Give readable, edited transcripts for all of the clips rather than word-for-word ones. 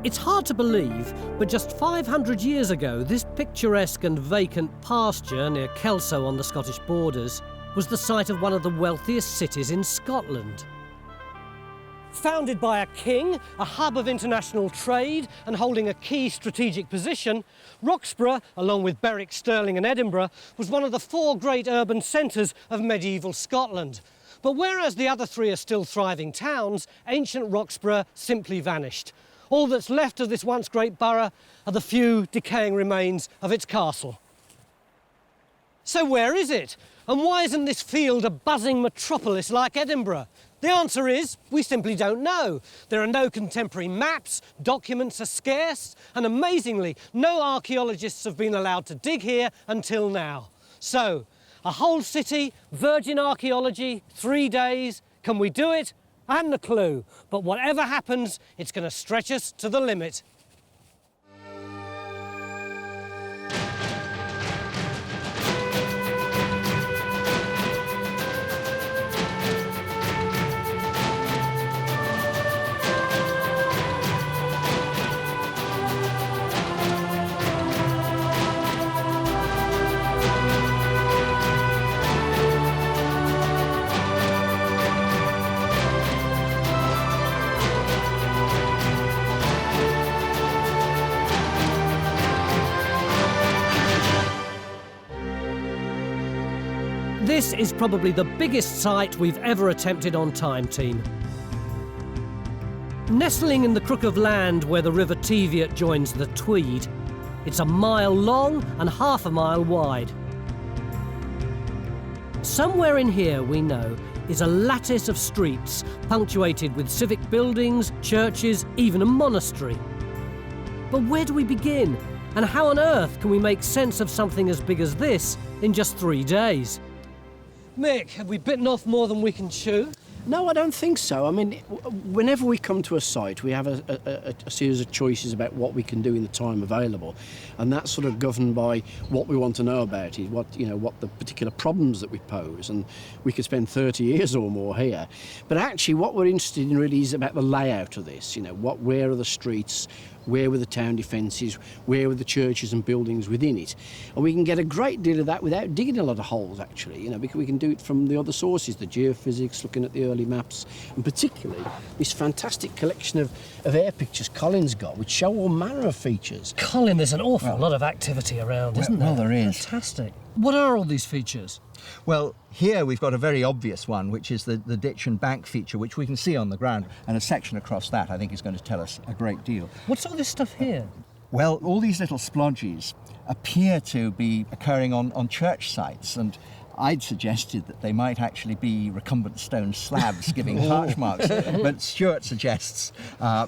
It's hard to believe, but just 500 years ago, this picturesque and vacant pasture near Kelso on the Scottish borders was the site of one of the wealthiest cities in Scotland. Founded by a king, a hub of international trade and holding a key strategic position, Roxburgh, along with Berwick, Stirling and Edinburgh, was one of the 4 great urban centres of medieval Scotland. But whereas the other 3 are still thriving towns, ancient Roxburgh simply vanished. All that's left of this once great borough are the few decaying remains of its castle. So where is it? And why isn't this field a buzzing metropolis like Edinburgh? The answer is, we simply don't know. There are no contemporary maps, documents are scarce, and amazingly, no archaeologists have been allowed to dig here until now. So, a whole city, virgin archaeology, 3 days, can we do it? I haven't a clue, but whatever happens, it's going to stretch us to the limit. This is probably the biggest site we've ever attempted on Time Team. Nestling in the crook of land where the River Teviot joins the Tweed, it's a mile long and half a mile wide. Somewhere in here, we know, is a lattice of streets punctuated with civic buildings, churches, even a monastery. But where do we begin? And how on earth can we make sense of something as big as this in just 3 days? Mick, have we bitten off more than we can chew? No, I don't think so. I mean, whenever we come to a site, we have a series of choices about what we can do in the time available, and that's sort of governed by what we want to know about it, what the particular problems that we pose, and we could spend 30 years or more here. But actually, what we're interested in really is about the layout of this. Where are the streets? Where were the town defences? Where were the churches and buildings within it? And we can get a great deal of that without digging a lot of holes, actually, because we can do it from the other sources, the geophysics, looking at the early maps, and particularly this fantastic collection of air pictures Colin's got, which show all manner of features. Colin, there's an awful lot of activity around, isn't there? Well, there is. Fantastic. What are all these features? Well, here we've got a very obvious one, which is the ditch and bank feature, which we can see on the ground. And a section across that, I think, is going to tell us a great deal. What's all this stuff here? Well, all these little splodges appear to be occurring on church sites, and I'd suggested that they might actually be recumbent stone slabs giving parch marks, but Stuart suggests,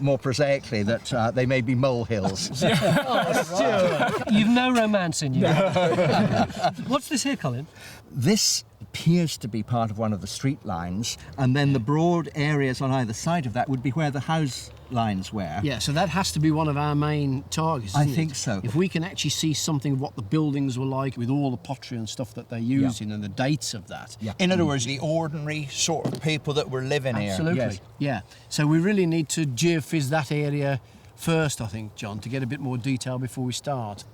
more prosaically, that they may be molehills. Oh, Stuart, you've no romance in you. No. What's this here, Colin? This appears to be part of one of the street lines, and then the broad areas on either side of that would be where the house lines were. Yeah, so that has to be one of our main targets, isn't I think it? so. If we can actually see something of what the buildings were like with all the pottery and stuff that they're using and the dates of that. Yeah. In other words, the ordinary sort of people that were living here. Absolutely. Yes. Yeah. So we really need to geophys that area first, I think, John, to get a bit more detail before we start.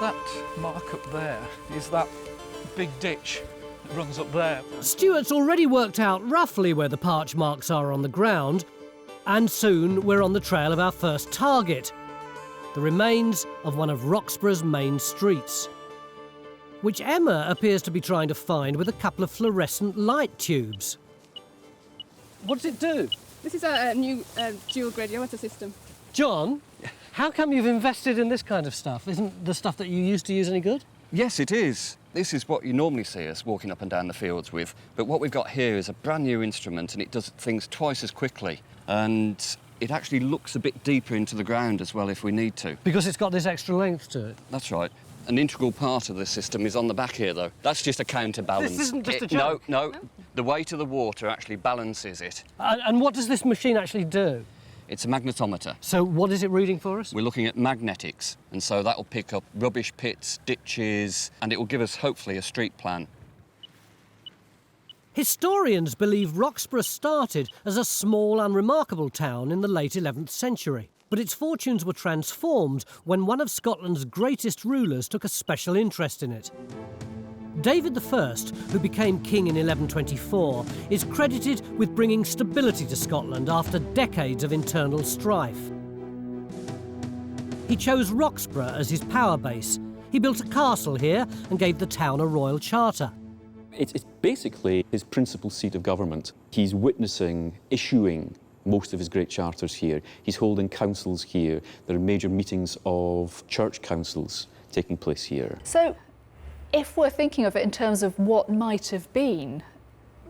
That mark up there is that big ditch that runs up there. Stuart's already worked out roughly where the parch marks are on the ground, and soon we're on the trail of our first target, the remains of one of Roxburgh's main streets, which Emma appears to be trying to find with a couple of fluorescent light tubes. What does it do? This is a new dual gradiometer system. John, how come you've invested in this kind of stuff? Isn't the stuff that you used to use any good? Yes, it is. This is what you normally see us walking up and down the fields with. But what we've got here is a brand new instrument, and it does things twice as quickly. And it actually looks a bit deeper into the ground as well if we need to. Because it's got this extra length to it. That's right. An integral part of the system is on the back here, though. That's just a counterbalance. This isn't just a joke. No. The weight of the water actually balances it. And what does this machine actually do? It's a magnetometer. So what is it reading for us? We're looking at magnetics, and so that'll pick up rubbish pits, ditches, and it will give us, hopefully, a street plan. Historians believe Roxburgh started as a small, unremarkable town in the late 11th century, but its fortunes were transformed when one of Scotland's greatest rulers took a special interest in it. David I, who became king in 1124, is credited with bringing stability to Scotland after decades of internal strife. He chose Roxburgh as his power base. He built a castle here and gave the town a royal charter. It's basically his principal seat of government. He's witnessing, issuing most of his great charters here. He's holding councils here. There are major meetings of church councils taking place here. So, if we're thinking of it in terms of what might have been,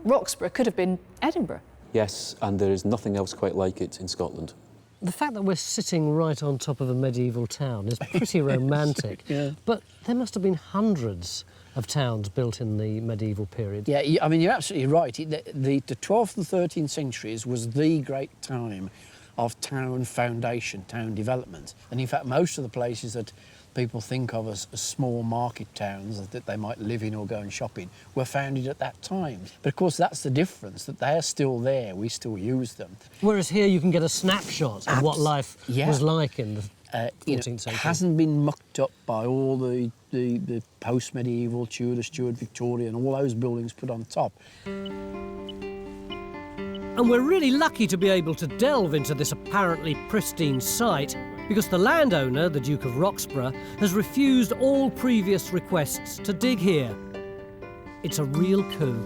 Roxburgh could have been Edinburgh. Yes, and there is nothing else quite like it in Scotland. The fact that we're sitting right on top of a medieval town is pretty romantic. Yeah. But there must have been hundreds of towns built in the medieval period. Yeah, I mean, you're absolutely right. The 12th and 13th centuries was the great time of town foundation, town development. And in fact, most of the places that people think of as small market towns that they might live in or go and shop in were founded at that time. But of course, that's the difference, that they're still there, we still use them. Whereas here you can get a snapshot of what life was like in the 14th century. It hasn't been mucked up by all the post-medieval, Tudor, Stuart, Victorian, all those buildings put on top. And we're really lucky to be able to delve into this apparently pristine site because the landowner, the Duke of Roxburgh, has refused all previous requests to dig here. It's a real coup.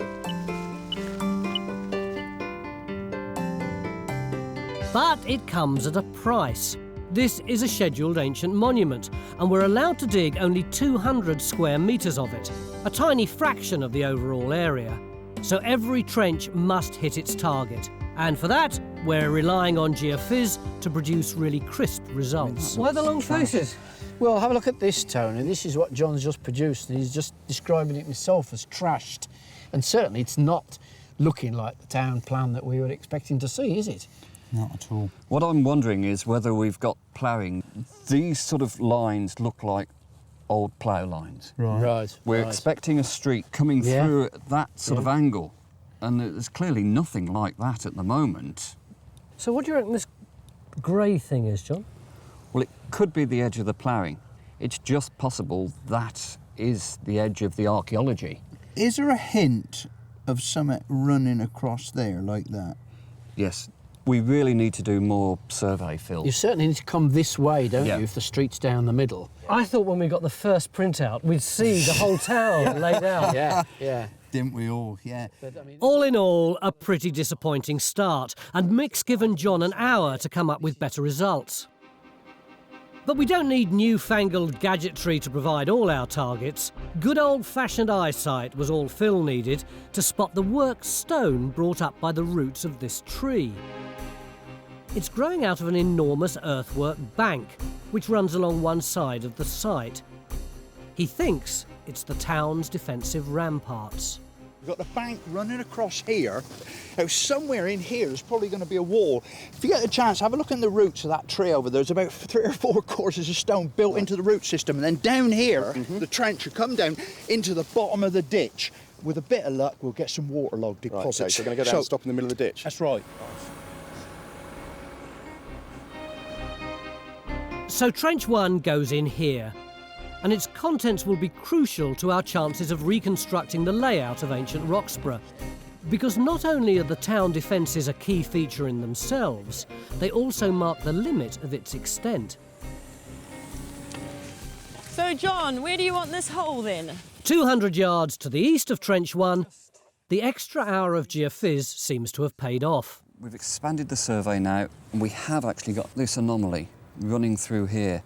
But it comes at a price. This is a scheduled ancient monument, and we're allowed to dig only 200 square metres of it, a tiny fraction of the overall area. So every trench must hit its target. And for that, we're relying on geophys to produce really crisp results. Why the long faces? Well, have a look at this, Tony. This is what John's just produced, and he's just describing it himself as trashed. And certainly it's not looking like the town plan that we were expecting to see, is it? Not at all. What I'm wondering is whether we've got ploughing. These sort of lines look like old plough lines. Right. We're right. expecting a street coming through at that sort of angle, and there's clearly nothing like that at the moment. So what do you reckon this grey thing is, John? Well, it could be the edge of the ploughing. It's just possible that is the edge of the archaeology. Is there a hint of something running across there like that? Yes. We really need to do more survey, Phil. You certainly need to come this way, don't Yeah. you, if the street's down the middle? I thought when we got the first printout, we'd see the whole town laid out. Yeah. Didn't we all? Yeah. But, I mean, All in all, a pretty disappointing start, and Mick's given John an hour to come up with better results. But we don't need newfangled gadgetry to provide all our targets. Good old-fashioned eyesight was all Phil needed to spot the worked stone brought up by the roots of this tree. It's growing out of an enormous earthwork bank, which runs along one side of the site. He thinks it's the town's defensive ramparts. We've got the bank running across here. Now, somewhere in here is probably going to be a wall. If you get a chance, have a look in the roots of that tree over there. There's about 3 or 4 courses of stone built into the root system. And then down here, the trench will come down into the bottom of the ditch. With a bit of luck, we'll get some waterlogged deposits. Right, so we're going to go down and stop in the middle of the ditch? That's right. So Trench 1 goes in here, and its contents will be crucial to our chances of reconstructing the layout of ancient Roxburgh. Because not only are the town defences a key feature in themselves, they also mark the limit of its extent. So, John, where do you want this hole then? 200 yards to the east of Trench 1, the extra hour of geophys seems to have paid off. We've expanded the survey now, and we have actually got this anomaly running through here,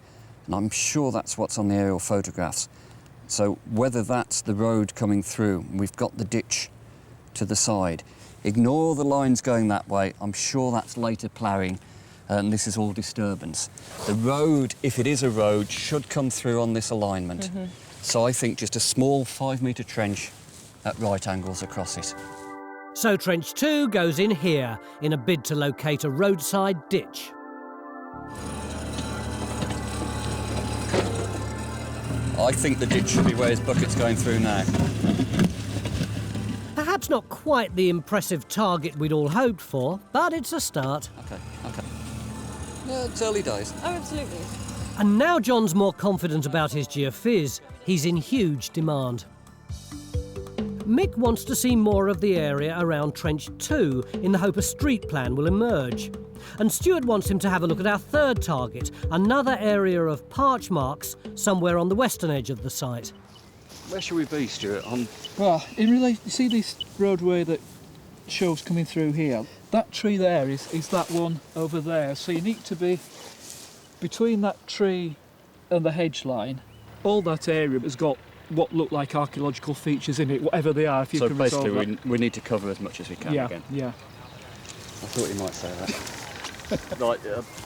and I'm sure that's what's on the aerial photographs. So whether that's the road coming through, we've got the ditch to the side. Ignore the lines going that way. I'm sure that's later ploughing, and this is all disturbance. The road, if it is a road, should come through on this alignment. So I think just a small 5-metre trench at right angles across it. So Trench 2 goes in here in a bid to locate a roadside ditch. I think the ditch should be where his bucket's going through now. Perhaps That's not quite the impressive target we'd all hoped for, but it's a start. OK. Yeah, it's early days. Oh, absolutely. And now John's more confident about his geophys, he's in huge demand. Mick wants to see more of the area around Trench 2 in the hope a street plan will emerge. And Stuart wants him to have a look at our third target, another area of parch marks somewhere on the western edge of the site. Where should we be, Stuart? Well, in relation, you see this roadway that shows coming through here? That tree there is that one over there. So you need to be between that tree and the hedge line. All that area has got what look like archaeological features in it, whatever they are, if you so can resolve basically that. we need to cover as much as we can again. Yeah. I thought you might say that. Right,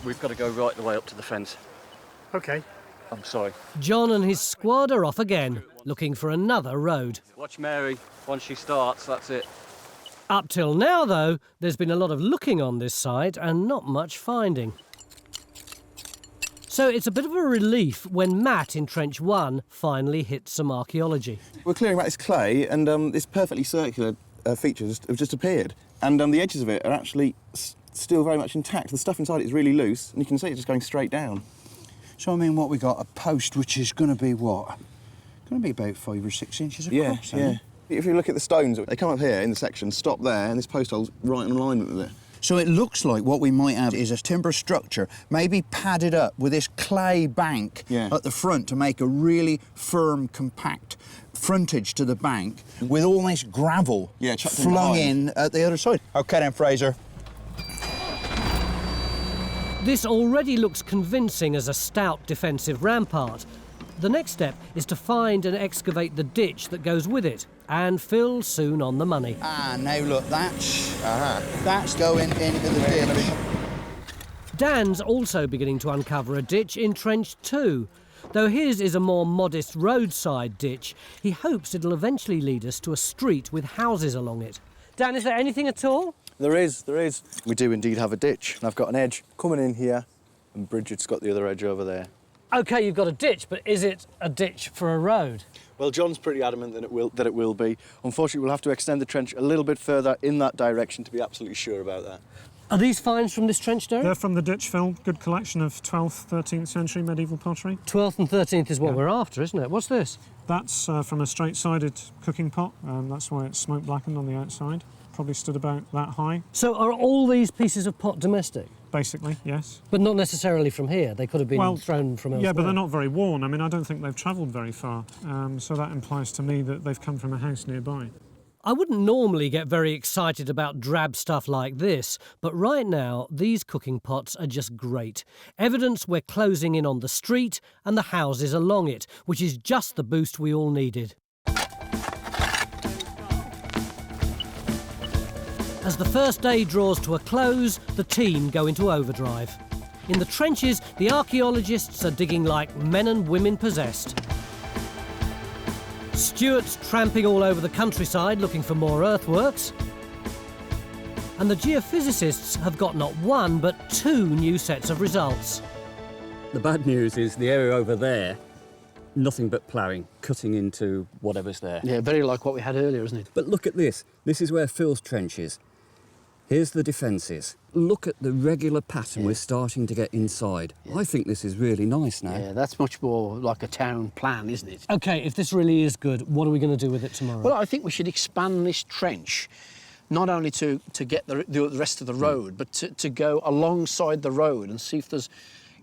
we've got to go right the way up to the fence. OK. I'm sorry. John and his squad are off again, looking for another road. Watch Mary. Once she starts, that's it. Up till now, though, there's been a lot of looking on this site and not much finding. So it's a bit of a relief when Matt in Trench 1 finally hit some archaeology. We're clearing out this clay and this perfectly circular feature have just appeared. And the edges of it are actually still very much intact. The stuff inside it is really loose and you can see it just going straight down. So, I mean, what we got, a post which is going to be what? Going to be about 5 or 6 inches across, yeah. If you look at the stones, they come up here in the section, stop there, and this post hole's right in alignment with it. So it looks like what we might have is a timber structure, maybe padded up with this clay bank at the front to make a really firm, compact frontage to the bank with all this gravel flung in at the other side. OK then, Fraser. This already looks convincing as a stout defensive rampart. The next step is to find and excavate the ditch that goes with it, and Phil's soon on the money. Ah, now look, that's going into the ditch. Dan's also beginning to uncover a ditch in Trench 2. Though his is a more modest roadside ditch, he hopes it'll eventually lead us to a street with houses along it. Dan, is there anything at all? There is. We do indeed have a ditch, and I've got an edge coming in here, and Bridget's got the other edge over there. OK, you've got a ditch, but is it a ditch for a road? Well, John's pretty adamant that it will be. Unfortunately, we'll have to extend the trench a little bit further in that direction to be absolutely sure about that. Are these finds from this trench, Derek? They're from the ditch, Phil. Good collection of 12th, 13th century medieval pottery. 12th and 13th is what we're after, isn't it? What's this? That's from a straight-sided cooking pot. That's why it's smoke blackened on the outside. Probably stood about that high. So are all these pieces of pot domestic? Basically, yes. But not necessarily from here. They could have been thrown from elsewhere. Yeah, but they're not very worn. I mean, I don't think they've travelled very far. So that implies to me that they've come from a house nearby. I wouldn't normally get very excited about drab stuff like this, but right now, these cooking pots are just great. Evidence we're closing in on the street and the houses along it, which is just the boost we all needed. As the first day draws to a close, the team go into overdrive. In the trenches, the archaeologists are digging like men and women possessed. Stuart's tramping all over the countryside looking for more earthworks. And the geophysicists have got not one, but 2 new sets of results. The bad news is the area over there, nothing but ploughing, cutting into whatever's there. Yeah, very like what we had earlier, isn't it? But look at this. This is where Phil's trench is. Here's the defences. Look at the regular pattern we're starting to get inside. I think this is really nice now. Yeah, that's much more like a town plan, isn't it? OK, if this really is good, what are we going to do with it tomorrow? Well, I think we should expand this trench, not only to get the rest of the road, but to go alongside the road and see if there's,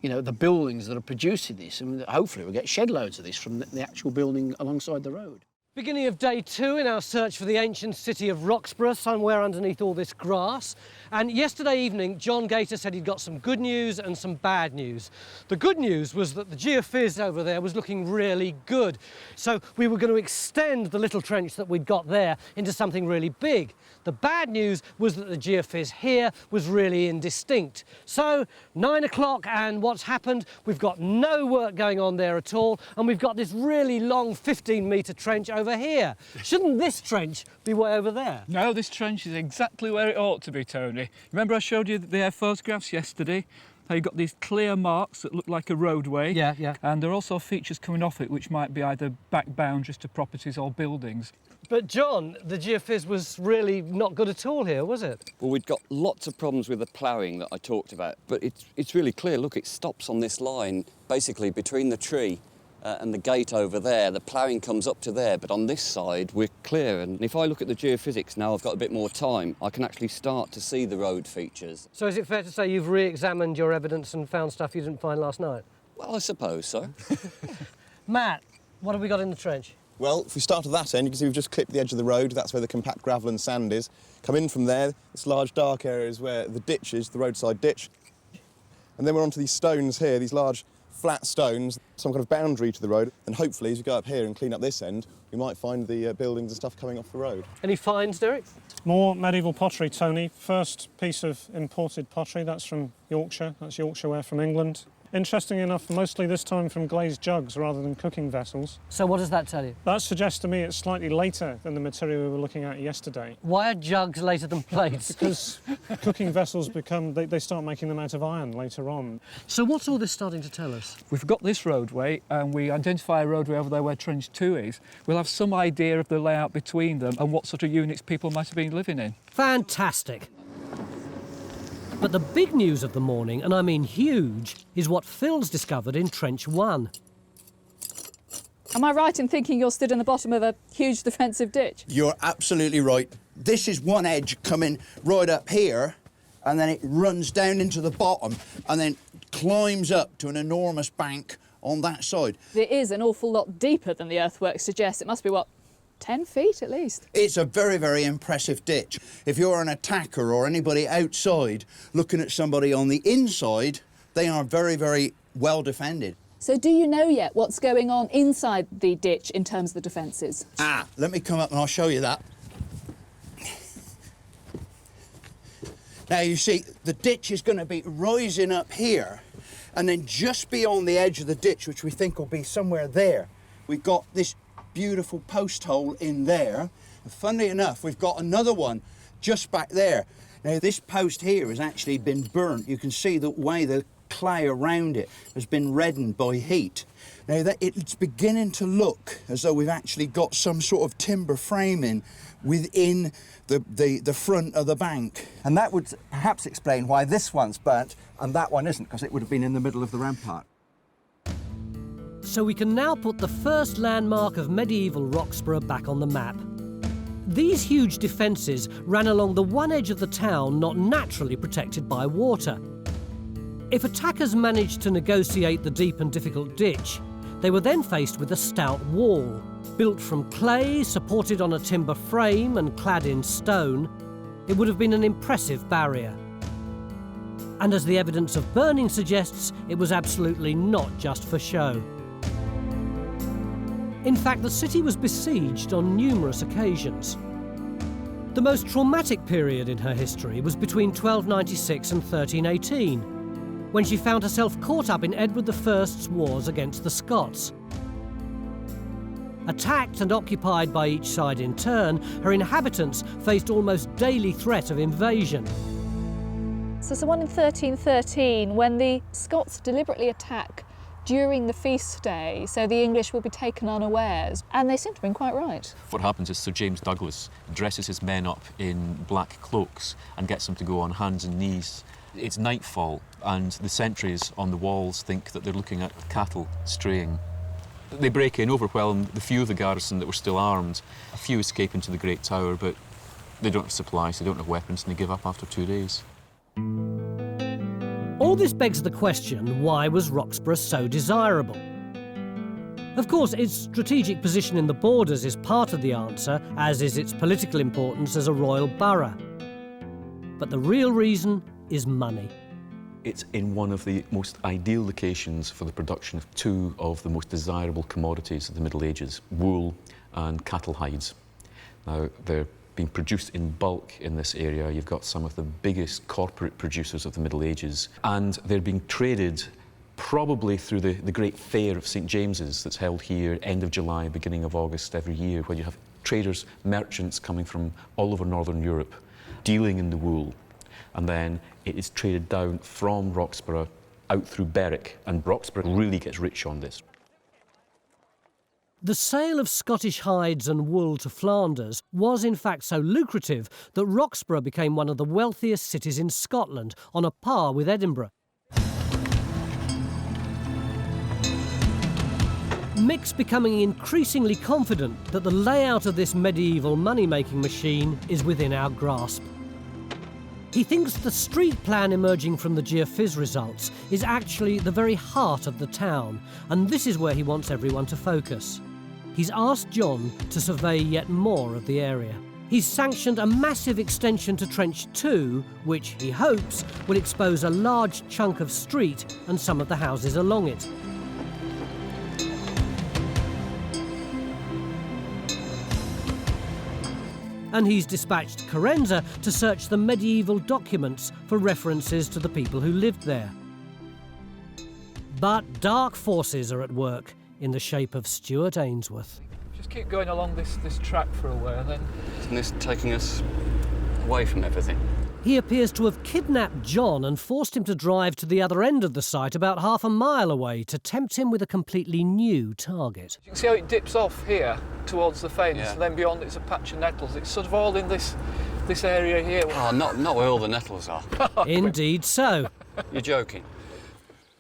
the buildings that are producing this. And hopefully we'll get shed loads of this from the actual building alongside the road. Beginning of day 2 in our search for the ancient city of Roxburgh, somewhere underneath all this grass. And yesterday evening, John Gator said he'd got some good news and some bad news. The good news was that the geophys over there was looking really good. So we were going to extend the little trench that we'd got there into something really big. The bad news was that the geophys here was really indistinct. So 9 o'clock, and what's happened? We've got no work going on there at all, and we've got this really long 15-metre trench over here. Shouldn't this trench be way over there? No, this trench is exactly where it ought to be, Tony. Remember I showed you the photographs yesterday? how you've got these clear marks that look like a roadway. Yeah, yeah. And there are also features coming off it which might be either back boundaries to properties or buildings. But John, the geophys was really not good at all here, was it? Well, we've got lots of problems with the ploughing that I talked about, but it's really clear. Look, it stops on this line, basically between the tree and the gate over there. The ploughing comes up to there, but on this side, we're clear. And if I look at the geophysics now, I've got a bit more time, I can actually start to see the road features. So is it fair to say you've re-examined your evidence and found stuff you didn't find last night? Well, I suppose so. Matt, what have we got in the trench? Well, if we start at that end, you can see we've just clipped the edge of the road. That's where the compact gravel and sand is. Come in from there, this large dark area is where the ditch is, the roadside ditch. And then we're onto these stones here, these large flat stones, some kind of boundary to the road. And hopefully, as we go up here and clean up this end, we might find the buildings and stuff coming off the road. Any finds, Derek? More medieval pottery, Tony. First piece of imported pottery, that's from Yorkshire. That's Yorkshire ware from England. Interestingly enough, mostly this time from glazed jugs rather than cooking vessels. So what does that tell you? That suggests to me it's slightly later than the material we were looking at yesterday. Why are jugs later than plates? Because cooking vessels they start making them out of iron later on. So what's all this starting to tell us? We've got this roadway and we identify a roadway over there where Trench 2 is. We'll have some idea of the layout between them and what sort of units people might have been living in. Fantastic. But the big news of the morning, and I mean huge, is what Phil's discovered in Trench 1. Am I right in thinking you're stood in the bottom of a huge defensive ditch? You're absolutely right. This is one edge coming right up here, and then it runs down into the bottom and then climbs up to an enormous bank on that side. It is an awful lot deeper than the earthwork suggests. It must be, what, 10 feet at least? It's a very, very impressive ditch. If you're an attacker or anybody outside looking at somebody on the inside, they are very, very well defended. So do you know yet what's going on inside the ditch in terms of the defences? Let me come up and I'll show you that. Now, you see, the ditch is going to be rising up here, and then just beyond the edge of the ditch, which we think will be somewhere there, we've got this beautiful post hole in there. And funnily enough, we've got another one just back there. Now, this post here has actually been burnt. You can see the way the clay around it has been reddened by heat. Now, it's beginning to look as though we've actually got some sort of timber framing within the front of the bank. And that would perhaps explain why this one's burnt and that one isn't, because it would have been in the middle of the rampart. So we can now put the first landmark of medieval Roxburgh back on the map. These huge defences ran along the one edge of the town not naturally protected by water. If attackers managed to negotiate the deep and difficult ditch, they were then faced with a stout wall, built from clay, supported on a timber frame and clad in stone. It would have been an impressive barrier. And as the evidence of burning suggests, it was absolutely not just for show. In fact, the city was besieged on numerous occasions. The most traumatic period in her history was between 1296 and 1318, when she found herself caught up in Edward I's wars against the Scots. Attacked and occupied by each side in turn, her inhabitants faced almost daily threat of invasion. So someone in 1313, when the Scots deliberately attack during the feast day, so the English will be taken unawares. And they seem to have been quite right. What happens is Sir James Douglas dresses his men up in black cloaks and gets them to go on hands and knees. It's nightfall and the sentries on the walls think that they're looking at cattle straying. They break in, overwhelm the few of the garrison that were still armed. A few escape into the Great Tower, but they don't have supplies, they don't have weapons, and they give up after 2 days. All this begs the question, why was Roxburgh so desirable? Of course, its strategic position in the borders is part of the answer, as is its political importance as a royal borough. But the real reason is money. It's in one of the most ideal locations for the production of two of the most desirable commodities of the Middle Ages, wool and cattle hides. Now, they're being produced in bulk in this area. You've got some of the biggest corporate producers of the Middle Ages, and they're being traded probably through the Great Fair of St James's that's held here end of July, beginning of August every year, where you have traders, merchants coming from all over Northern Europe, dealing in the wool. And then it is traded down from Roxburgh out through Berwick, and Roxburgh really gets rich on this. The sale of Scottish hides and wool to Flanders was in fact so lucrative that Roxburgh became one of the wealthiest cities in Scotland, on a par with Edinburgh. Mick's becoming increasingly confident that the layout of this medieval money-making machine is within our grasp. He thinks the street plan emerging from the geophys results is actually the very heart of the town, and this is where he wants everyone to focus. He's asked John to survey yet more of the area. He's sanctioned a massive extension to Trench 2, which he hopes will expose a large chunk of street and some of the houses along it. And he's dispatched Carenza to search the medieval documents for references to the people who lived there. But dark forces are at work in the shape of Stuart Ainsworth. Just keep going along this track for a while then. Isn't this taking us away from everything? He appears to have kidnapped John and forced him to drive to the other end of the site about half a mile away to tempt him with a completely new target. You can see how it dips off here towards the fence, Yeah. and then beyond it's a patch of nettles. It's sort of all in this area here. Oh, not where all the nettles are. Indeed so. You're joking.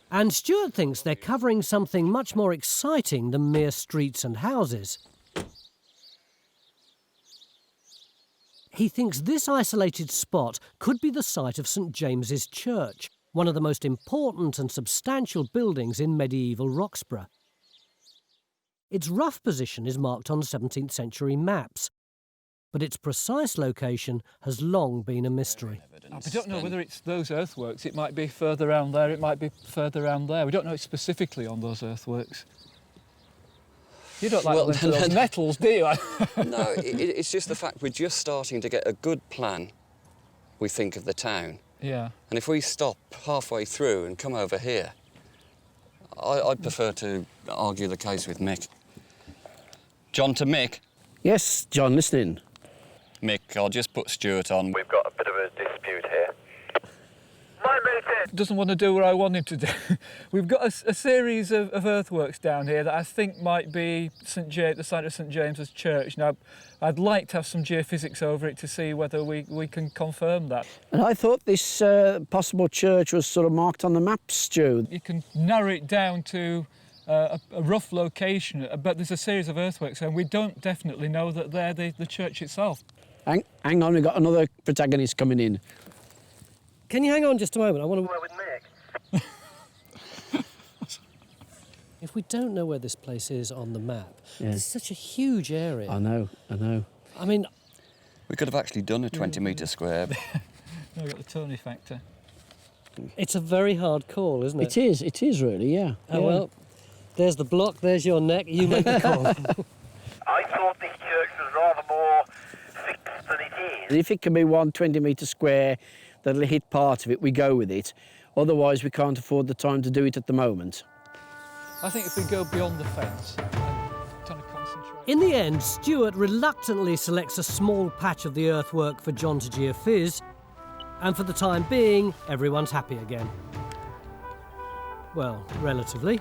And Stuart thinks they're covering something much more exciting than mere streets and houses. He thinks this isolated spot could be the site of St James's Church, one of the most important and substantial buildings in medieval Roxburgh. Its rough position is marked on 17th century maps, but its precise location has long been a mystery. We don't know whether it's those earthworks. It might be further around there, it might be further around there. We don't know it specifically on those earthworks. You don't like those nettles, do you? No, it's just the fact we're just starting to get a good plan, we think, of the town. Yeah. And if we stop halfway through and come over here, I'd prefer to argue the case with Mick. John to Mick. Yes, John, listening. Mick, I'll just put Stuart on. We've got a bit of a dispute here. Doesn't want to do what I want him to do. We've got a series of earthworks down here that I think might be the site of St James's Church. Now, I'd like to have some geophysics over it to see whether we can confirm that. And I thought this possible church was sort of marked on the map, Stu. You can narrow it down to a rough location, but there's a series of earthworks and we don't definitely know that they're the church itself. Hang on, we've got another protagonist coming in. Can you hang on just a moment? I want to... with Mick. If we don't know where this place is on the map, it's such a huge area. I know. I mean... We could have actually done a 20-metre square. I've got the Tony factor. It's a very hard call, isn't it? It is really, yeah. Oh, well, there's the block, there's your neck, you make the call. I thought this church was rather more fixed than it is. If it can be 120-metre square that'll hit part of it, we go with it. Otherwise, we can't afford the time to do it at the moment. I think if we go beyond the fence and kind of concentrate... In the end, Stuart reluctantly selects a small patch of the earthwork for John to geophys, and for the time being, everyone's happy again. Well, relatively.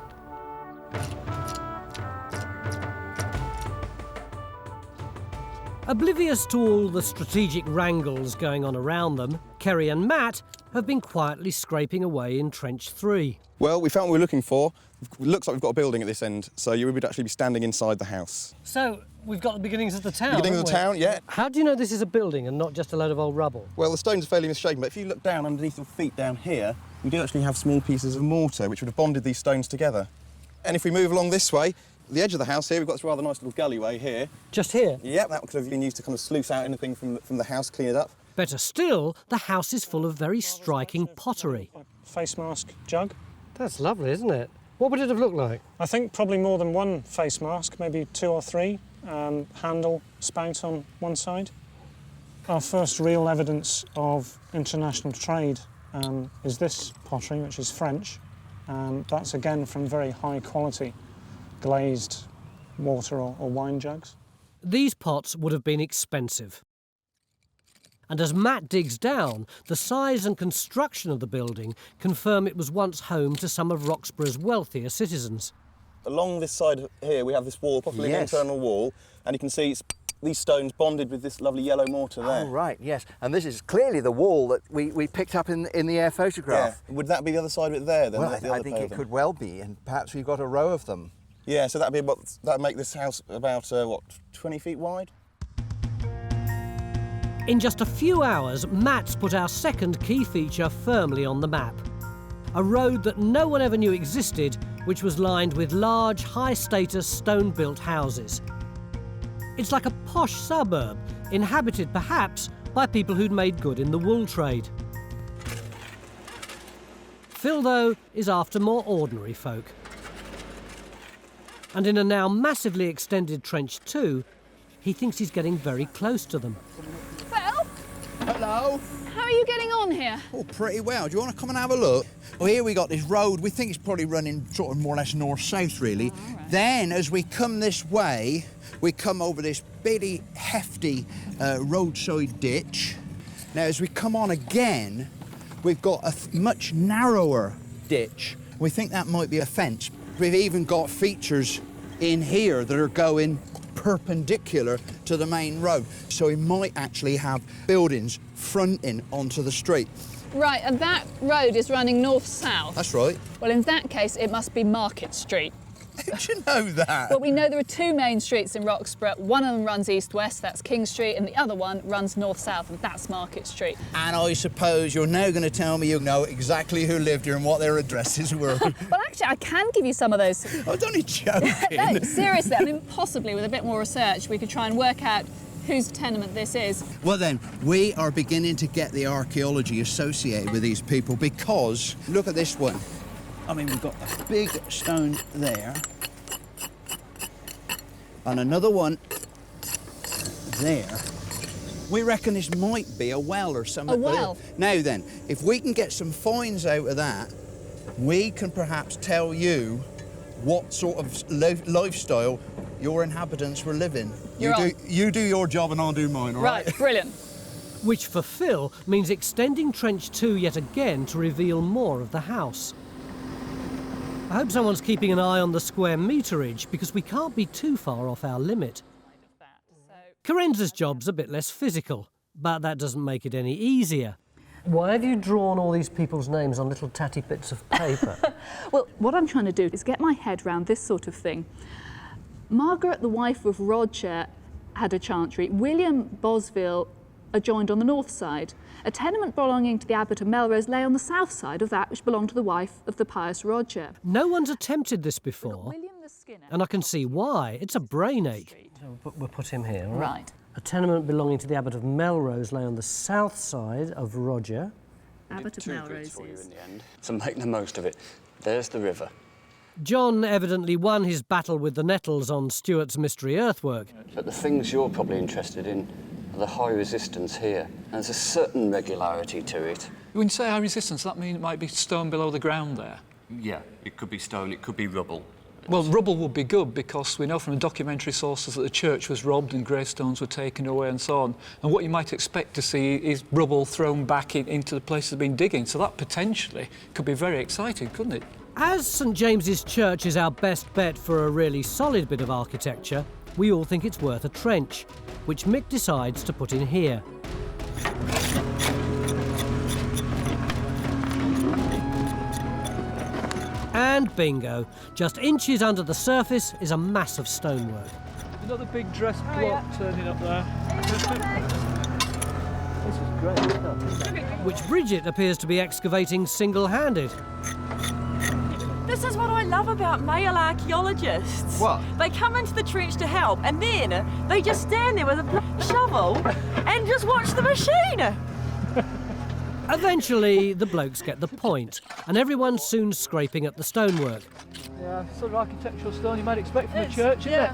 Oblivious to all the strategic wrangles going on around them, Kerry and Matt have been quietly scraping away in Trench 3. Well, we found what we were looking for. It looks like we've got a building at this end, so you would actually be standing inside the house. So, we've got the beginnings of the town, Beginnings of the town, yeah. How do you know this is a building and not just a load of old rubble? Well, the stones are fairly misshapen, but if you look down underneath your feet down here, we do actually have small pieces of mortar which would have bonded these stones together. And if we move along this way, the edge of the house here, we've got this rather nice little galleyway here. Just here? Yeah, that could have been used to kind of sluice out anything from the house, clean it up. Better still, the house is full of very striking pottery. Face mask jug. That's lovely, isn't it? What would it have looked like? I think probably more than one face mask, maybe 2 or 3. Handle, spout on one side. Our first real evidence of international trade is this pottery, which is French. That's again from very high quality glazed water or wine jugs. These pots would have been expensive. And as Matt digs down, the size and construction of the building confirm it was once home to some of Roxburgh's wealthier citizens. Along this side here, we have this wall, possibly an internal wall, and you can see it's these stones bonded with this lovely yellow mortar there. Oh, right, yes. And this is clearly the wall that we picked up in the air photograph. Yeah. Would that be the other side of it there, then? Well, the I think it could well be, and perhaps we've got a row of them. Yeah, so that'd make this house about, what, 20 feet wide? In just a few hours, Matt's put our second key feature firmly on the map. A road that no one ever knew existed, which was lined with large, high-status stone-built houses. It's like a posh suburb, inhabited perhaps by people who'd made good in the wool trade. Phil, though, is after more ordinary folk. And in a now massively extended trench too, he thinks he's getting very close to them. Phil? Hello? How are you getting on here? Oh, pretty well. Do you want to come and have a look? Well, here we got this road. We think it's probably running sort of more or less north-south, really. Oh, right. Then, as we come this way, we come over this bitty, hefty roadside ditch. Now, as we come on again, we've got a much narrower ditch. We think that might be a fence. We've even got features in here that are going perpendicular to the main road. So we might actually have buildings fronting onto the street. Right, and that road is running north-south. That's right. Well, in that case, it must be Market Street. How do you know that? Well, we know there are two main streets in Roxburgh. One of them runs east-west, that's King Street, and the other one runs north-south, and that's Market Street. And I suppose you're now going to tell me you know exactly who lived here and what their addresses were. Well, actually, I can give you some of those. I was only joking. No, seriously, I mean, possibly with a bit more research, we could try and work out whose tenement this is. Well then, we are beginning to get the archaeology associated with these people because, look at this one. I mean, we've got a big stone there. And another one there. We reckon this might be a well or something. A well? Now then, if we can get some finds out of that, we can perhaps tell you what sort of lifestyle your inhabitants were living. You do your job and I'll do mine, all right? Right, brilliant. Which for Phil means extending Trench 2 yet again to reveal more of the house. I hope someone's keeping an eye on the square meterage because we can't be too far off our limit. Carenza's job's a bit less physical, but that doesn't make it any easier. Why have you drawn all these people's names on little tatty bits of paper? Well, what I'm trying to do is get my head round this sort of thing. Margaret, the wife of Roger, had a chantry. William Bosville adjoined on the north side. A tenement belonging to the Abbot of Melrose lay on the south side of that which belonged to the wife of the pious Roger. No one's attempted this before, and I can see why. It's a brain ache. We'll put him here, all right? Right. A tenement belonging to the Abbot of Melrose lay on the south side of Roger. Abbot of Melrose is. In the end, so make the most of it. There's the river. John evidently won his battle with the nettles on Stuart's mystery earthwork. But the things you're probably interested in are the high resistance here. And there's a certain regularity to it. When you say high resistance, that means it might be stone below the ground there? Yeah, it could be stone, it could be rubble. Well, rubble would be good because we know from documentary sources that the church was robbed and gravestones were taken away and so on. And what you might expect to see is rubble thrown back into the places they've been digging. So that potentially could be very exciting, couldn't it? As St James's Church is our best bet for a really solid bit of architecture, we all think it's worth a trench, which Mick decides to put in here. And bingo, just inches under the surface is a mass of stonework. Another big dressed block turning up there. This is great stuff. Which Bridget appears to be excavating single-handed. This is what I love about male archaeologists. What? They come into the trench to help and then they just stand there with a shovel and just watch the machine. Eventually, the blokes get the point, and everyone's soon scraping at the stonework. Yeah, sort of architectural stone you might expect from a church, isn't it?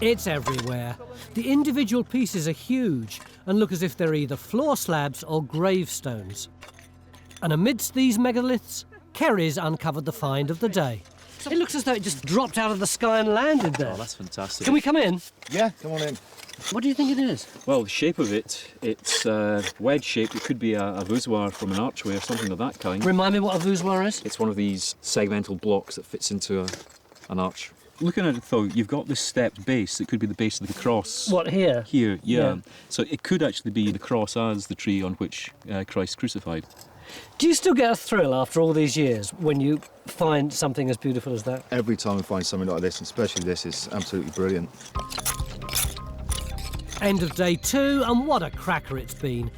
It's everywhere. The individual pieces are huge and look as if they're either floor slabs or gravestones. And amidst these megaliths, Kerry's uncovered the find of the day. It looks as though it just dropped out of the sky and landed there. Oh, that's fantastic. Can we come in? Yeah, come on in. What do you think it is? Well, the shape of it, it's wedge-shaped. It could be a voussoir from an archway or something of that kind. Remind me what a voussoir is? It's one of these segmental blocks that fits into an arch. Looking at it though, you've got this stepped base. It could be the base of the cross. What, here? Here, yeah. So it could actually be the cross as the tree on which Christ crucified. Do you still get a thrill after all these years when you find something as beautiful as that? Every time we find something like this, and especially this, is absolutely brilliant. End of day 2, and what a cracker it's been.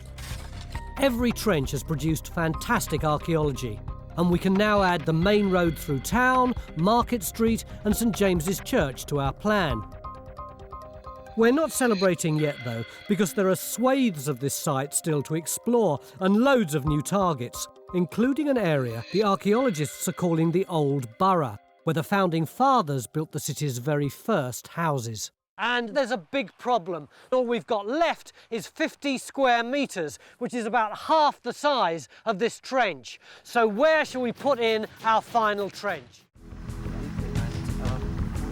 Every trench has produced fantastic archaeology, and we can now add the main road through town, Market Street and St James's Church to our plan. We're not celebrating yet though, because there are swathes of this site still to explore and loads of new targets, including an area the archaeologists are calling the Old Borough, where the founding fathers built the city's very first houses. And there's a big problem. All we've got left is 50 square metres, which is about half the size of this trench. So where shall we put in our final trench?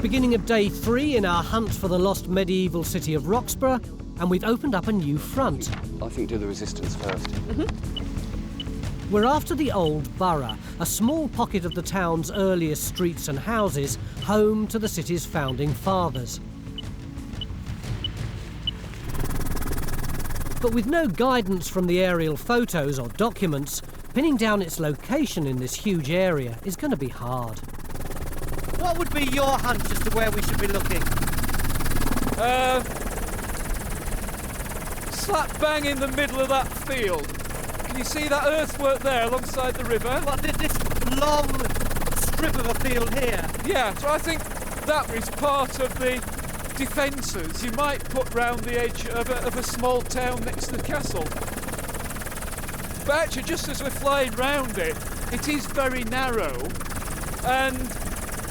Beginning of day 3 in our hunt for the lost medieval city of Roxburgh, and we've opened up a new front. I think do the resistance first. We're after the Old Borough, a small pocket of the town's earliest streets and houses, home to the city's founding fathers. But with no guidance from the aerial photos or documents, pinning down its location in this huge area is going to be hard. What would be your hunch as to where we should be looking? Slap bang in the middle of that field. Can you see that earthwork there alongside the river? What, this long strip of a field here? Yeah, so I think that is part of the defences you might put round the edge of a small town next to the castle. But actually, just as we're flying round it, it is very narrow, and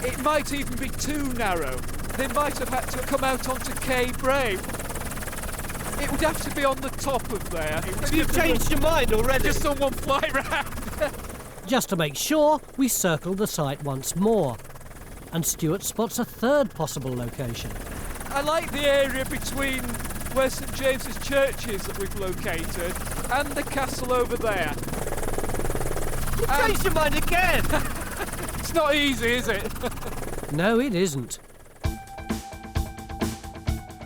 it might even be too narrow. They might have had to come out onto Quay Bray. It would have to be on the top of there. Have you changed your mind already? Just someone fly round. Just to make sure, we circle the site once more. And Stuart spots a third possible location. I like the area between where St James's Church is that we've located and the castle over there. You changed your mind again! It's not easy, is it? No, it isn't.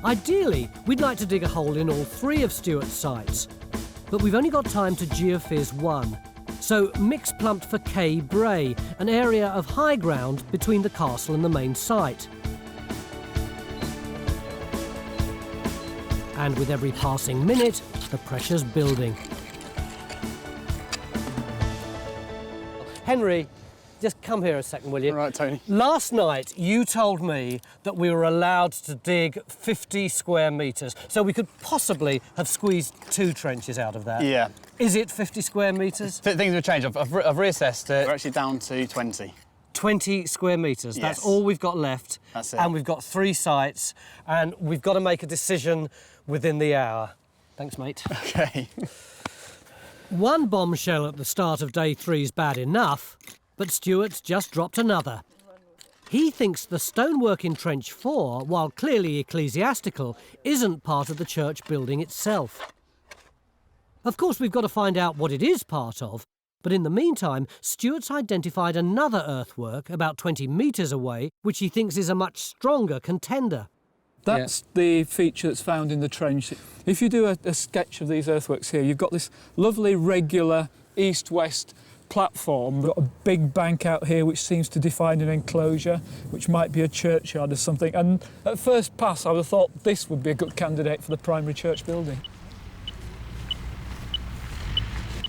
Ideally, we'd like to dig a hole in all 3 of Stuart's sites, but we've only got time to geophys 1. So Mick's plumped for Quay Bray, an area of high ground between the castle and the main site. And with every passing minute, the pressure's building. Henry, just come here a second, will you? All right, Tony. Last night, you told me that we were allowed to dig 50 square metres, so we could possibly have squeezed 2 trenches out of that. Yeah. Is it 50 square metres? Things have changed. I've reassessed it. We're actually down to 20. 20 square metres. Yes. That's all we've got left. That's it. And we've got 3 sites, and we've got to make a decision within the hour. Thanks, mate. OK. One bombshell at the start of day 3 is bad enough, but Stuart's just dropped another. He thinks the stonework in Trench 4, while clearly ecclesiastical, isn't part of the church building itself. Of course, we've got to find out what it is part of, but in the meantime, Stuart's identified another earthwork about 20 metres away, which he thinks is a much stronger contender. That's the feature that's found in the trench. If you do a sketch of these earthworks here, you've got this lovely regular east-west platform. We've got a big bank out here which seems to define an enclosure, which might be a churchyard or something. And at first pass, I would have thought this would be a good candidate for the primary church building.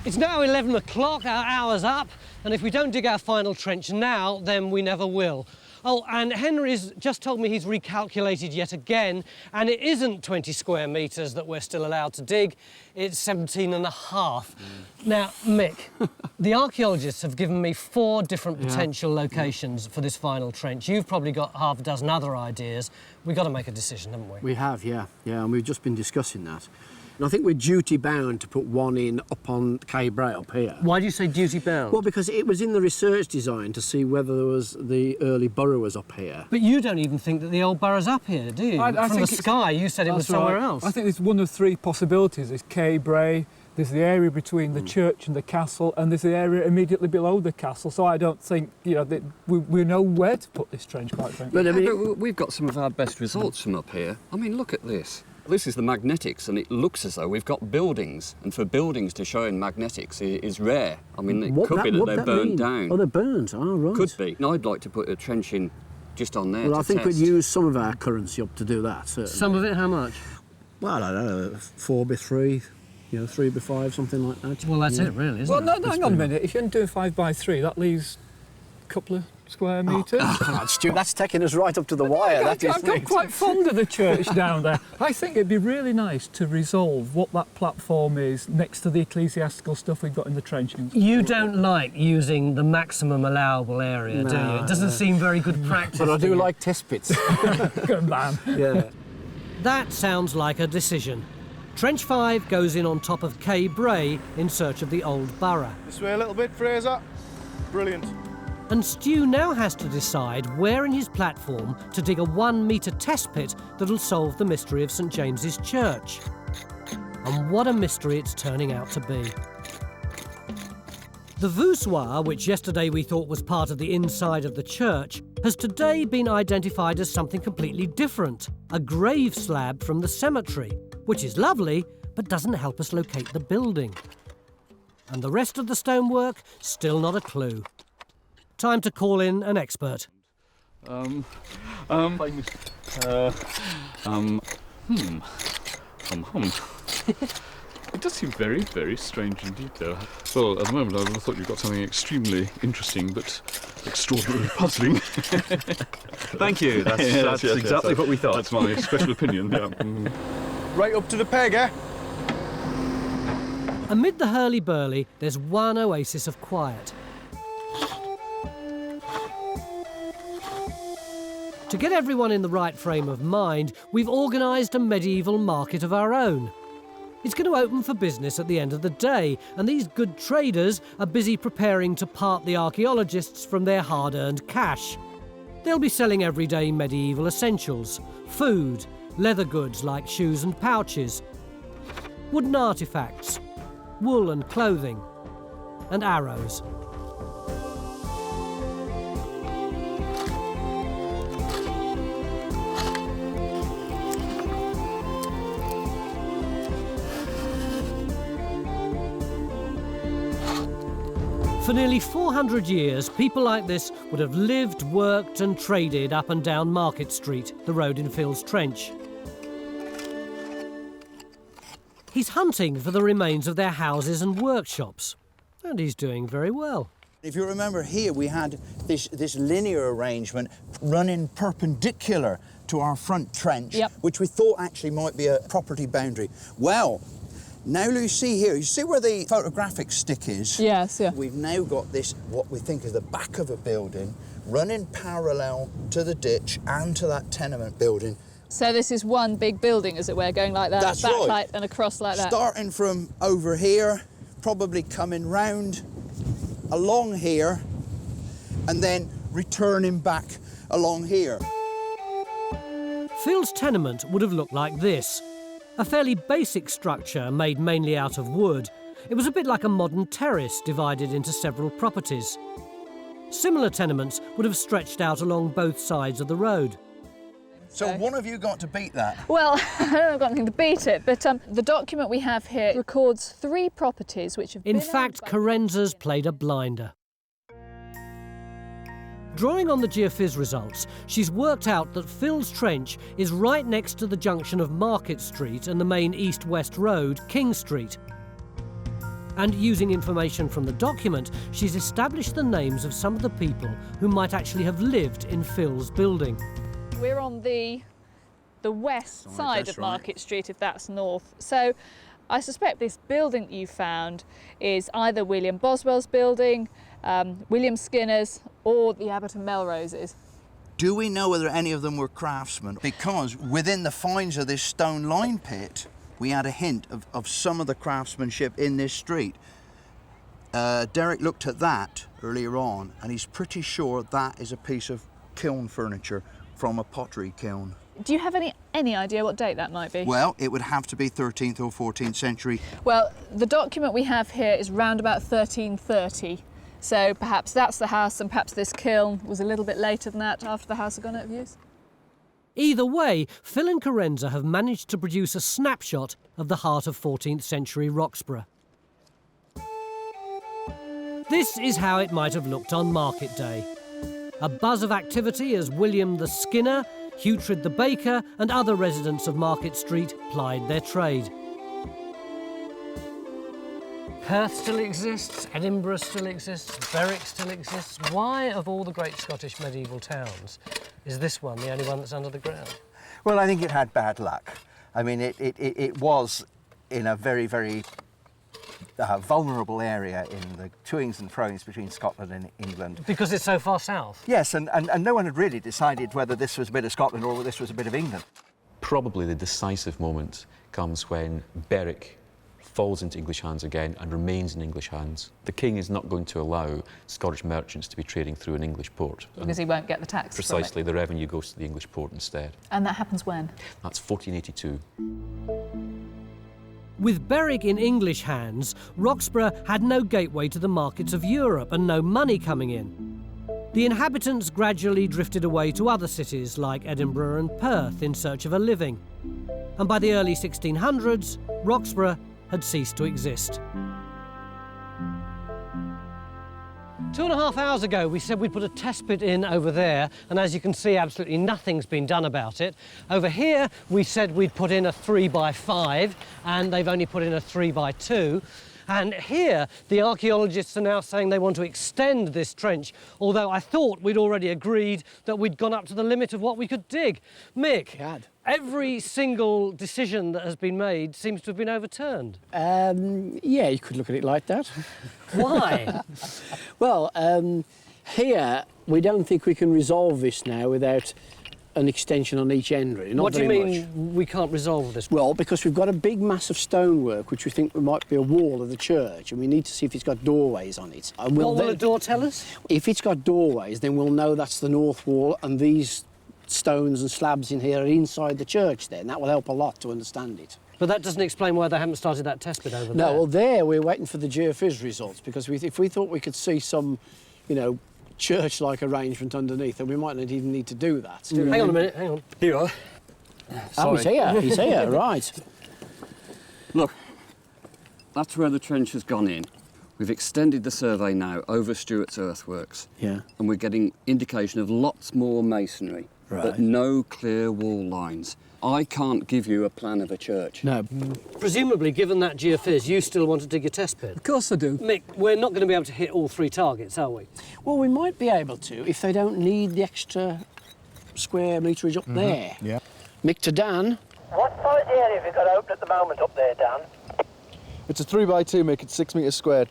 It's now 11 o'clock, our hour's up, and if we don't dig our final trench now, then we never will. Oh, and Henry's just told me he's recalculated yet again, and it isn't 20 square metres that we're still allowed to dig, it's 17 and a half. Now, Mick, the archaeologists have given me 4 different potential locations for this final trench. You've probably got half a dozen other ideas. We've got to make a decision, haven't we? We have, yeah, and we've just been discussing that. And I think we're duty bound to put one in up on Cay Bray up here. Why do you say duty bound? Well, because it was in the research design to see whether there was the early borough was up here. But you don't even think that the old borough's up here, do you? I From think the sky, you said it was somewhere right. else. I think there's one of three possibilities. There's Cay Bray, there's the area between the church and the castle, and there's the area immediately below the castle. So I don't think, you know, that we know where to put this trench, quite frankly. But, but we've got some of our best results from up here. I mean, look at this. This is the magnetics, and it looks as though we've got buildings, and for buildings to show in magnetics is rare. I mean, it could be that they're burned down. Oh, they're burned, oh, right. Could be. And I'd like to put a trench in just on there. Well, I think test. we'd use some of our currency up to do that, certainly. Some of it, how much? Well, I don't know, 4x3, you know, 3x5, something like that. Well, that's it, really, isn't it? Well, no, hang on a minute. If you're doing 5x3, that leaves a couple of square metres. Stu, that's taking us right up to the wire. I'm quite fond of the church down there. I think it'd be really nice to resolve what that platform is next to the ecclesiastical stuff we've got in the trenchings. You don't like using the maximum allowable area, do you? It doesn't seem very good practice. But I do like test pits. Good man. Yeah. That sounds like a decision. Trench 5 goes in on top of Cay Bray in search of the old borough. This way a little bit, Fraser. Brilliant. And Stu now has to decide where in his platform to dig a 1 metre test pit that'll solve the mystery of St James's Church. And what a mystery it's turning out to be. The voussoir, which yesterday we thought was part of the inside of the church, has today been identified as something completely different, a grave slab from the cemetery, which is lovely, but doesn't help us locate the building. And the rest of the stonework, still not a clue. Time to call in an expert. It does seem very, very strange indeed, though. Well, at the moment, I would have thought you've got something extremely interesting, but extraordinarily puzzling. Thank you. That's exactly what we thought. That's my special opinion. Yeah. Right up to the peg, eh? Amid the hurly-burly, there's one oasis of quiet. To get everyone in the right frame of mind, we've organised a medieval market of our own. It's going to open for business at the end of the day, and these good traders are busy preparing to part the archaeologists from their hard-earned cash. They'll be selling everyday medieval essentials, food, leather goods like shoes and pouches, wooden artefacts, wool and clothing, and arrows. For nearly 400 years, people like this would have lived, worked and traded up and down Market Street, the road in Phil's Trench. He's hunting for the remains of their houses and workshops, and he's doing very well. If you remember here, we had this linear arrangement running perpendicular to our front trench, which we thought actually might be a property boundary. Well, now you see here, you see where the photographic stick is? Yes, yeah. We've now got this, what we think is the back of a building, running parallel to the ditch and to that tenement building. So this is one big building, as it were, going like that, That's backlight right. and across like that. Starting from over here, probably coming round along here, and then returning back along here. Phil's tenement would have looked like this. A fairly basic structure made mainly out of wood. It was a bit like a modern terrace divided into several properties. Similar tenements would have stretched out along both sides of the road. So one of you got to beat that? Well, I don't know if I've got anything to beat it, but the document we have here records 3 properties which have been... In fact, Carenza's played a blinder. Drawing on the geophys results, she's worked out that Phil's Trench is right next to the junction of Market Street and the main east-west road, King Street. And using information from the document, she's established the names of some of the people who might actually have lived in Phil's building. We're on the west side of Market Street, if that's north. So I suspect this building that you found is either William Boswell's building, William Skinner's, or the Abbott and Melrose's. Do we know whether any of them were craftsmen? Because within the finds of this stone line pit, we had a hint of some of the craftsmanship in this street. Derek looked at that earlier on, and he's pretty sure that is a piece of kiln furniture from a pottery kiln. Do you have any idea what date that might be? Well, it would have to be 13th or 14th century. Well, the document we have here is round about 1330. So perhaps that's the house, and perhaps this kiln was a little bit later than that, after the house had gone out of use. Either way, Phil and Carenza have managed to produce a snapshot of the heart of 14th century Roxburgh. This is how it might have looked on market day. A buzz of activity as William the Skinner, Hughtred the Baker and other residents of Market Street plied their trade. Perth still exists, Edinburgh still exists, Berwick still exists. Why, of all the great Scottish medieval towns, is this one the only one that's under the ground? Well, I think it had bad luck. I mean, it was in a very, very vulnerable area in the toings and froings between Scotland and England. Because it's so far south? Yes, and no one had really decided whether this was a bit of Scotland or whether this was a bit of England. Probably the decisive moment comes when Berwick falls into English hands again and remains in English hands. The king is not going to allow Scottish merchants to be trading through an English port. Because he won't get the tax Precisely, from it. the revenue goes to the English port instead. And that happens when? That's 1482. With Berwick in English hands, Roxburgh had no gateway to the markets of Europe and no money coming in. The inhabitants gradually drifted away to other cities like Edinburgh and Perth in search of a living. And by the early 1600s, Roxburgh had ceased to exist. 2.5 hours ago, we said we'd put a test pit in over there, and as you can see, absolutely nothing's been done about it. Over here, we said we'd put in a 3x5, and they've only put in a 3x2. And here, the archaeologists are now saying they want to extend this trench, although I thought we'd already agreed that we'd gone up to the limit of what we could dig. Mick, every single decision that has been made seems to have been overturned. Yeah, you could look at it like that. Why? Well, here, we don't think we can resolve this now without an extension on each end, really. Not what do you very mean much. we can't resolve this? Well, because we've got a big mass of stonework which we think might be a wall of the church, and we need to see if it's got doorways on it. And What will a door tell us? If it's got doorways, then we'll know that's the north wall, and these stones and slabs in here are inside the church then. That will help a lot to understand it. But that doesn't explain why they haven't started that test pit over there. No, well, there we're waiting for the geophys results, because if we thought we could see some, you know, church-like arrangement underneath, then we might not even need to do that. Hang on a minute, hang on. Here you are. Oh, he's here, right. Look, that's where the trench has gone in. We've extended the survey now over Stuart's earthworks. Yeah. And we're getting indication of lots more masonry, but no clear wall lines. I can't give you a plan of a church. No. Presumably, given that geophys, you still want to dig a test pit? Of course I do. Mick, we're not going to be able to hit all 3 targets, are we? Well, we might be able to if they don't need the extra square meterage up there. Yeah. Mick to Dan. What size area have you got open at the moment up there, Dan? It's a 3x2, Mick. It's 6 metres squared.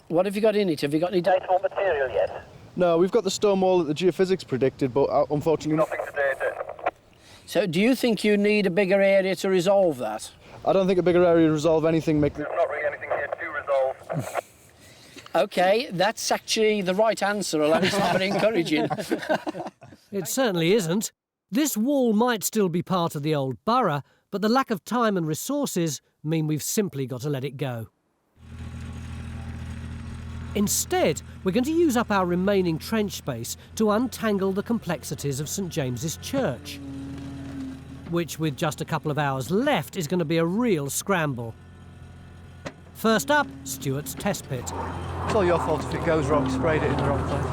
What have you got in it? Have you got any Datable material yet? No, we've got the stone wall that the geophysics predicted, but unfortunately... Nothing to date it. So do you think you need a bigger area to resolve that? I don't think a bigger area will resolve anything, Mick. There's not really anything here to resolve. OK, that's actually the right answer, although it's not very encouraging. It certainly isn't. This wall might still be part of the old borough, but the lack of time and resources mean we've simply got to let it go. Instead, we're going to use up our remaining trench space to untangle the complexities of St James's Church, which, with just a couple of hours left, is going to be a real scramble. First up, Stuart's test pit. It's all your fault if it goes wrong. Sprayed it in the wrong place.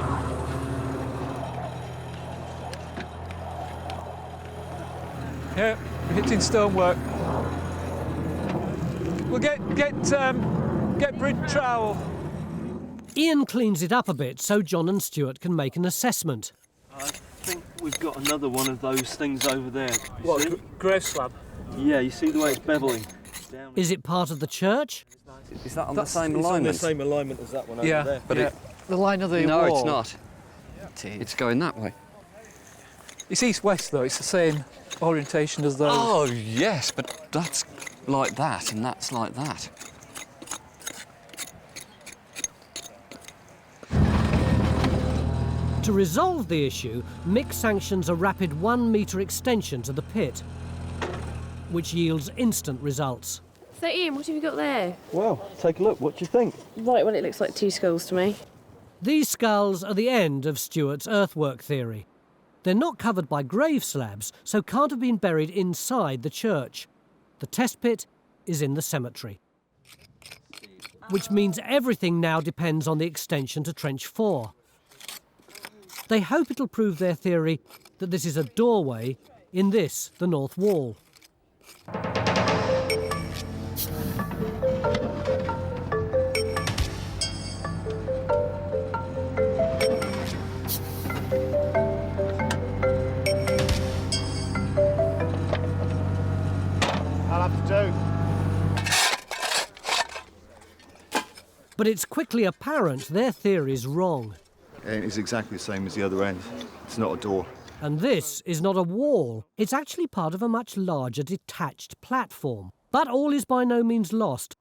Yeah, we're hitting stonework. We'll get bridge trowel. Ian cleans it up a bit so John and Stuart can make an assessment. I think we've got another one of those things over there. What, grave slab? Yeah, you see the way it's beveling? Is it part of the church? Is that on the same alignment? It's on the same alignment as that one over there. But the line of the no, wall. it's not. It's going that way. It's east-west, though. It's the same orientation as those. Oh, yes, but that's like that and that's like that. To resolve the issue, Mick sanctions a rapid 1 metre extension to the pit, which yields instant results. So Ian, what have you got there? Well, take a look. What do you think? Right, well, it looks like 2 skulls to me. These skulls are the end of Stuart's earthwork theory. They're not covered by grave slabs, so can't have been buried inside the church. The test pit is in the cemetery. Which means everything now depends on the extension to Trench 4. They hope it'll prove their theory that this is a doorway in this, the north wall. I'll have to do. But it's quickly apparent their theory's wrong. And it's exactly the same as the other end. It's not a door. And this is not a wall. It's actually part of a much larger detached platform. But all is by no means lost,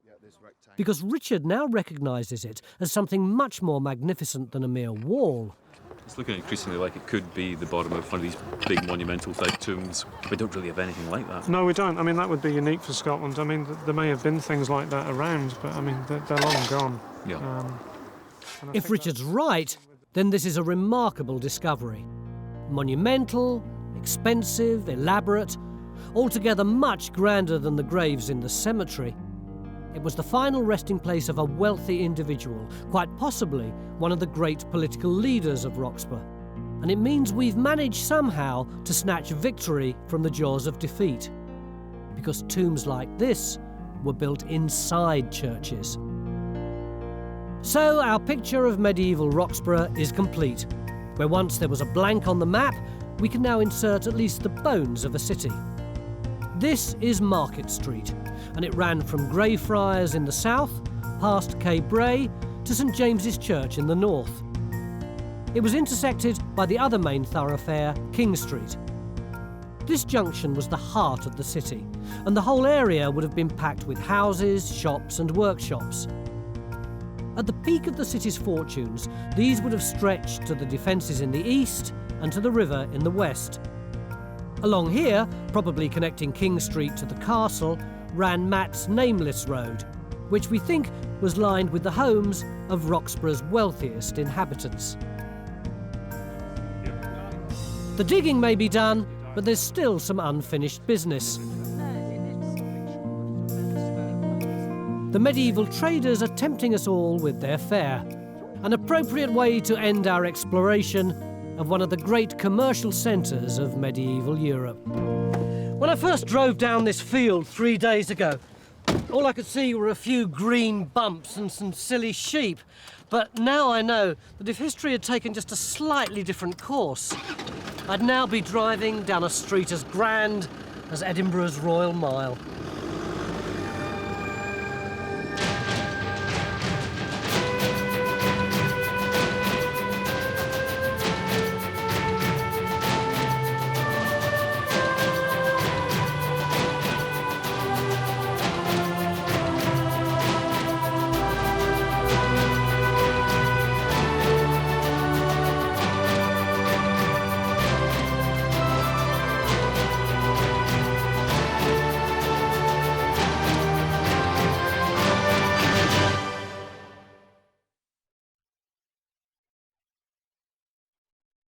because Richard now recognises it as something much more magnificent than a mere wall. It's looking increasingly like it could be the bottom of one of these big monumental type tombs. We don't really have anything like that. No, we don't. I mean, that would be unique for Scotland. I mean, there may have been things like that around, but I mean, they're long gone. Yeah. If Richard's right, then this is a remarkable discovery. Monumental, expensive, elaborate, altogether much grander than the graves in the cemetery. It was the final resting place of a wealthy individual, quite possibly one of the great political leaders of Roxburgh. And it means we've managed somehow to snatch victory from the jaws of defeat. Because tombs like this were built inside churches. So our picture of medieval Roxburgh is complete. Where once there was a blank on the map, we can now insert at least the bones of a city. This is Market Street, and it ran from Greyfriars in the south, past Quay Bray, to St James's Church in the north. It was intersected by the other main thoroughfare, King Street. This junction was the heart of the city, and the whole area would have been packed with houses, shops and workshops. At the peak of the city's fortunes, these would have stretched to the defences in the east and to the river in the west. Along here, probably connecting King Street to the castle, ran Matt's Nameless Road, which we think was lined with the homes of Roxburgh's wealthiest inhabitants. The digging may be done, but there's still some unfinished business. The medieval traders are tempting us all with their fare, an appropriate way to end our exploration of one of the great commercial centres of medieval Europe. When I first drove down this field 3 days ago, all I could see were a few green bumps and some silly sheep. But now I know that if history had taken just a slightly different course, I'd now be driving down a street as grand as Edinburgh's Royal Mile.